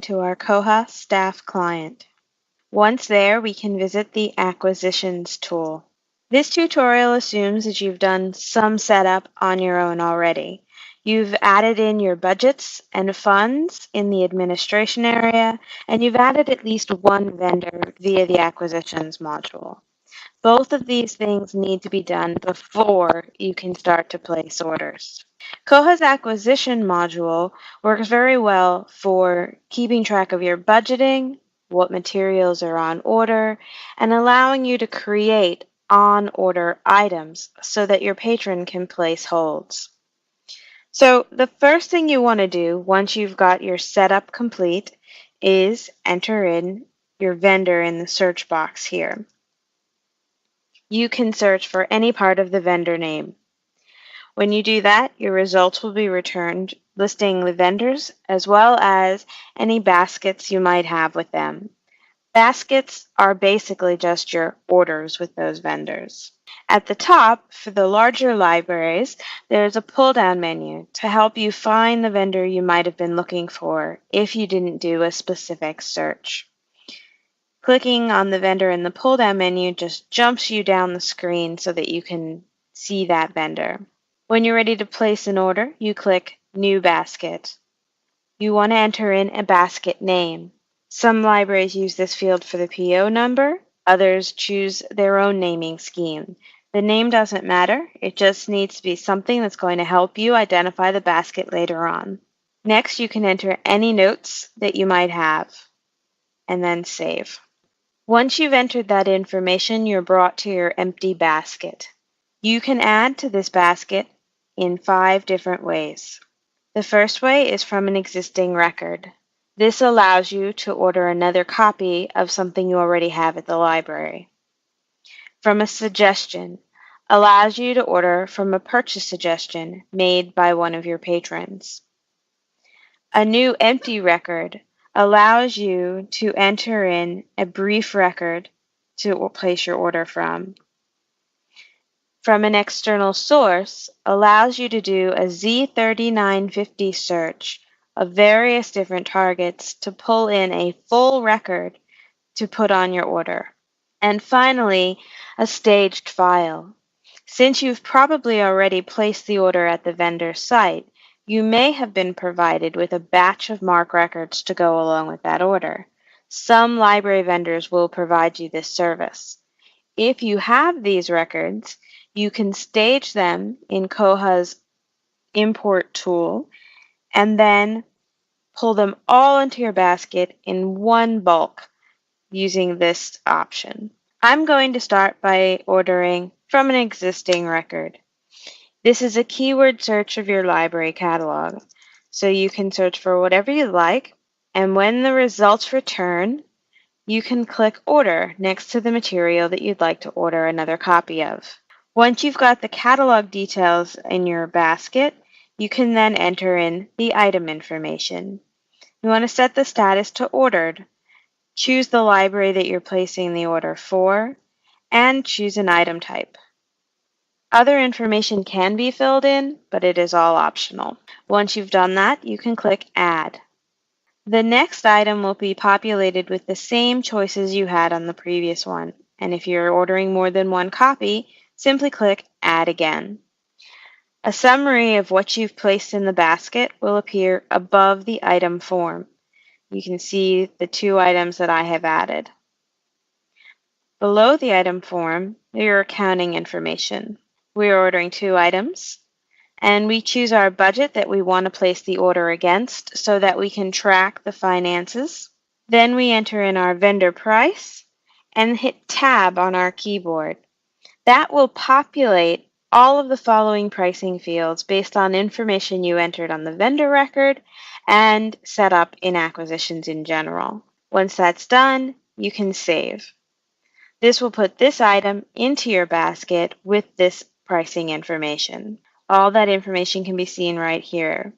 to our Koha staff client. Once there, we can visit the Acquisitions tool. This tutorial assumes that you've done some setup on your own already. You've added in your budgets and funds in the administration area, and you've added at least one vendor via the Acquisitions module. Both of these things need to be done before you can start to place orders. Koha's acquisition module works very well for keeping track of your budgeting, what materials are on order, and allowing you to create on-order items so that your patron can place holds. So the first thing you want to do once you've got your setup complete is enter in your vendor in the search box here. You can search for any part of the vendor name. When you do that, your results will be returned listing the vendors as well as any baskets you might have with them. Baskets are basically just your orders with those vendors. At the top, for the larger libraries, there's a pull-down menu to help you find the vendor you might have been looking for if you didn't do a specific search. Clicking on the vendor in the pull-down menu just jumps you down the screen so that you can see that vendor. When you're ready to place an order, you click New Basket. You want to enter in a basket name. Some libraries use this field for the PO number, others choose their own naming scheme. The name doesn't matter, it just needs to be something that's going to help you identify the basket later on. Next, you can enter any notes that you might have, and then save. Once you've entered that information, you're brought to your empty basket. You can add to this basket in 5 different ways. The first way is from an existing record. This allows you to order another copy of something you already have at the library. From a suggestion allows you to order from a purchase suggestion made by one of your patrons. A new empty record allows you to enter in a brief record to place your order from. From an external source allows you to do a Z3950 search of various different targets to pull in a full record to put on your order. And finally, a staged file. Since you've probably already placed the order at the vendor site, you may have been provided with a batch of MARC records to go along with that order. Some library vendors will provide you this service. If you have these records, you can stage them in Koha's import tool and then pull them all into your basket in one bulk using this option. I'm going to start by ordering from an existing record. This is a keyword search of your library catalog, so you can search for whatever you like, and when the results return, you can click Order next to the material that you'd like to order another copy of. Once you've got the catalog details in your basket, you can then enter in the item information. You want to set the status to Ordered. Choose the library that you're placing the order for, and choose an item type. Other information can be filled in, but it is all optional. Once you've done that, you can click Add. The next item will be populated with the same choices you had on the previous one, and if you're ordering more than one copy, simply click Add Again. A summary of what you've placed in the basket will appear above the item form. You can see the 2 items that I have added. Below the item form, your accounting information. We are ordering 2 items, and we choose our budget that we want to place the order against so that we can track the finances. Then we enter in our vendor price and hit Tab on our keyboard. That will populate all of the following pricing fields based on information you entered on the vendor record and set up in acquisitions in general. Once that's done, you can save. This will put this item into your basket with this pricing information. All that information can be seen right here.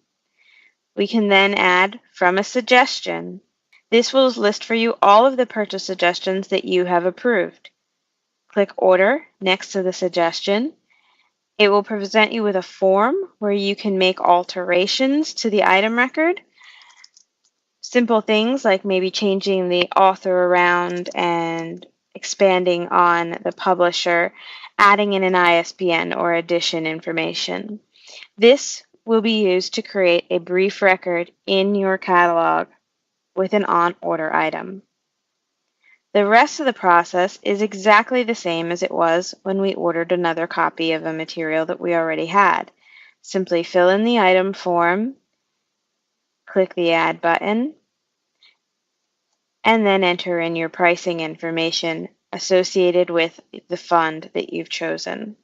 We can then add from a suggestion. This will list for you all of the purchase suggestions that you have approved. Click Order next to the suggestion. It will present you with a form where you can make alterations to the item record. Simple things like maybe changing the author around and expanding on the publisher, adding in an ISBN or edition information. This will be used to create a brief record in your catalog with an on-order item. The rest of the process is exactly the same as it was when we ordered another copy of a material that we already had. Simply fill in the item form, click the Add button, and then enter in your pricing information associated with the fund that you've chosen.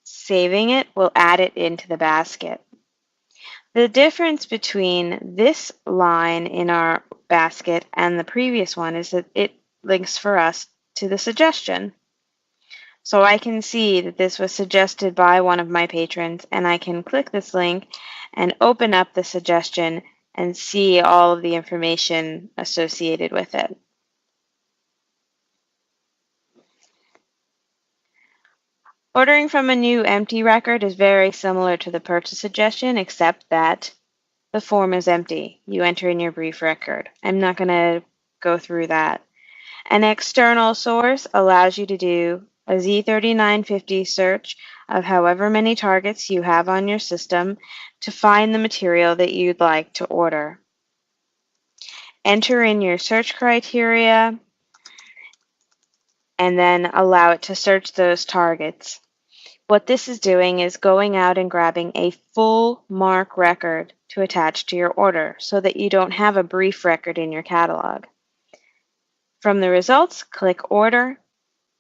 Saving it will add it into the basket. The difference between this line in our basket and the previous one is that it links for us to the suggestion. So I can see that this was suggested by one of my patrons, and I can click this link and open up the suggestion and see all of the information associated with it. Ordering from a new empty record is very similar to the purchase suggestion, except that the form is empty. You enter in your brief record. I'm not going to go through that. An external source allows you to do a Z3950 search of however many targets you have on your system to find the material that you'd like to order. Enter in your search criteria and then allow it to search those targets. What this is doing is going out and grabbing a full MARC record to attach to your order so that you don't have a brief record in your catalog. From the results, click Order.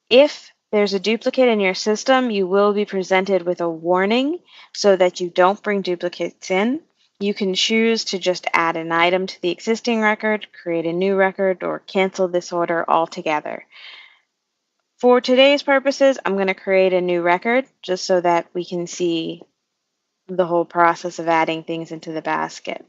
If there's a duplicate in your system, you will be presented with a warning so that you don't bring duplicates in. You can choose to just add an item to the existing record, create a new record, or cancel this order altogether. For today's purposes, I'm going to create a new record just so that we can see the whole process of adding things into the basket.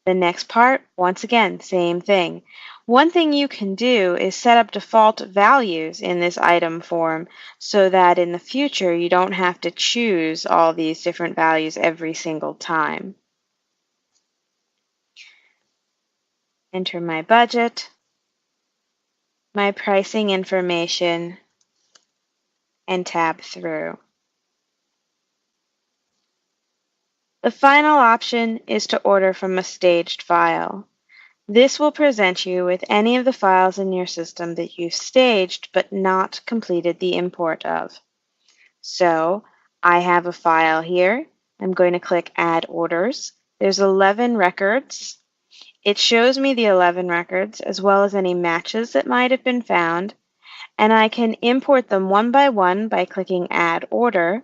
The next part, once again, same thing. One thing you can do is set up default values in this item form so that in the future you don't have to choose all these different values every single time. Enter my budget, my pricing information, and tab through. The final option is to order from a staged file. This will present you with any of the files in your system that you've staged but not completed the import of. So I have a file here. I'm going to click Add Orders. There's 11 records. It shows me the 11 records as well as any matches that might have been found, and I can import them one by clicking Add Order,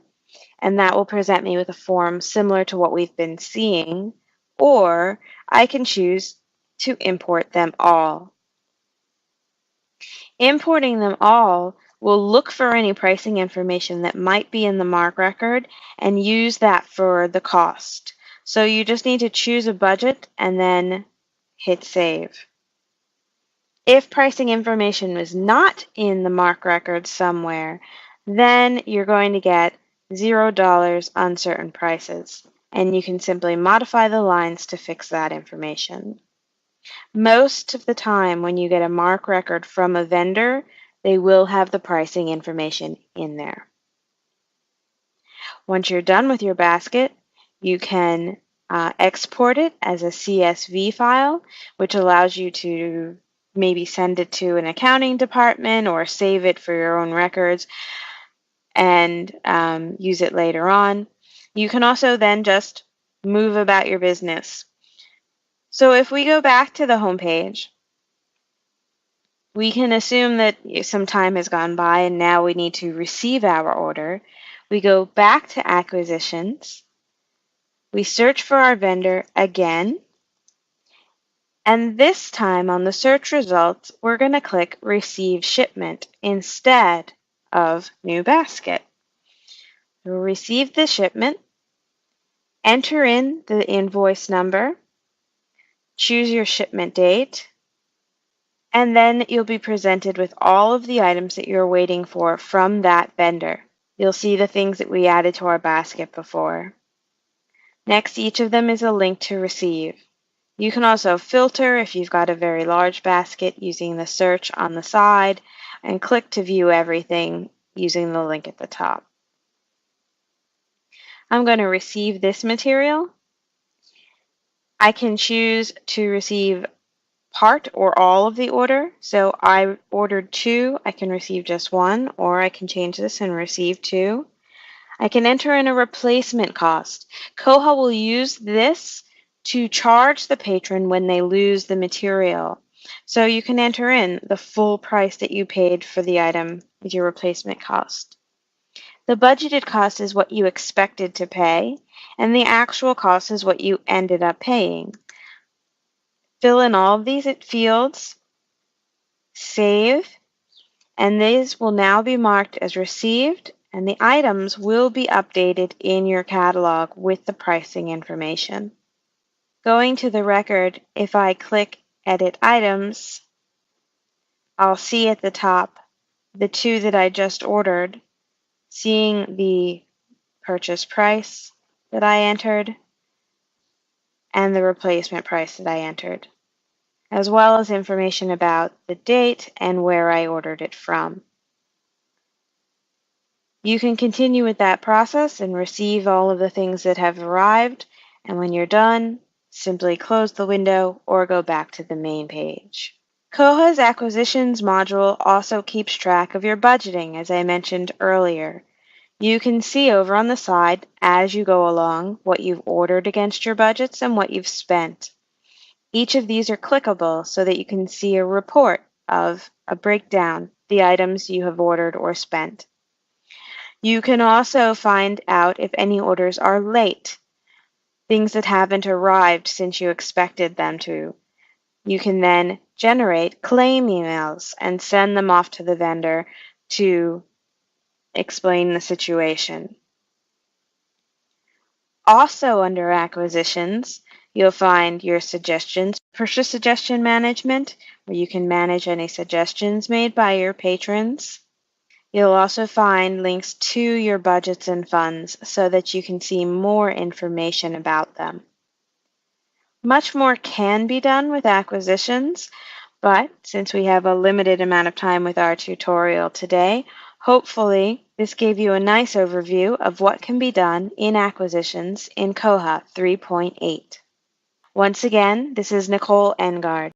and that will present me with a form similar to what we've been seeing, or I can choose to import them all. Importing them all will look for any pricing information that might be in the MARC record and use that for the cost. So you just need to choose a budget and then hit Save. If pricing information was not in the MARC record somewhere, then you're going to get $0 uncertain prices, and you can simply modify the lines to fix that information. Most of the time when you get a MARC record from a vendor, they will have the pricing information in there. Once you're done with your basket, you can export it as a CSV file, which allows you to maybe send it to an accounting department or save it for your own records and use it later on. You can also then just move about your business. So if we go back to the home page, we can assume that some time has gone by and now we need to receive our order. We go back to Acquisitions. We search for our vendor again. And this time on the search results, we're going to click Receive Shipment instead of New Basket. We'll receive the shipment, enter in the invoice number, choose your shipment date, and then you'll be presented with all of the items that you're waiting for from that vendor. You'll see the things that we added to our basket before. Next to each of them is a link to receive. You can also filter if you've got a very large basket using the search on the side, and click to view everything using the link at the top. I'm going to receive this material. I can choose to receive part or all of the order. So I ordered 2, I can receive just 1, or I can change this and receive 2. I can enter in a replacement cost. Koha will use this to charge the patron when they lose the material. So you can enter in the full price that you paid for the item with your replacement cost. The budgeted cost is what you expected to pay, and the actual cost is what you ended up paying. Fill in all of these fields, save, and these will now be marked as received, and the items will be updated in your catalog with the pricing information. Going to the record, if I click Edit Items, I'll see at the top the 2 that I just ordered, seeing the purchase price that I entered and the replacement price that I entered, as well as information about the date and where I ordered it from. You can continue with that process and receive all of the things that have arrived, and when you're done, simply close the window or go back to the main page. Koha's Acquisitions module also keeps track of your budgeting, as I mentioned earlier. You can see over on the side, as you go along, what you've ordered against your budgets and what you've spent. Each of these are clickable so that you can see a report of a breakdown, the items you have ordered or spent. You can also find out if any orders are late, things that haven't arrived since you expected them to. You can then generate claim emails and send them off to the vendor to explain the situation. Also under Acquisitions, you'll find your suggestions, purchase suggestion management, where you can manage any suggestions made by your patrons. You'll also find links to your budgets and funds so that you can see more information about them. Much more can be done with Acquisitions, but since we have a limited amount of time with our tutorial today, hopefully this gave you a nice overview of what can be done in Acquisitions in Koha 3.8. Once again, this is Nicole Engard.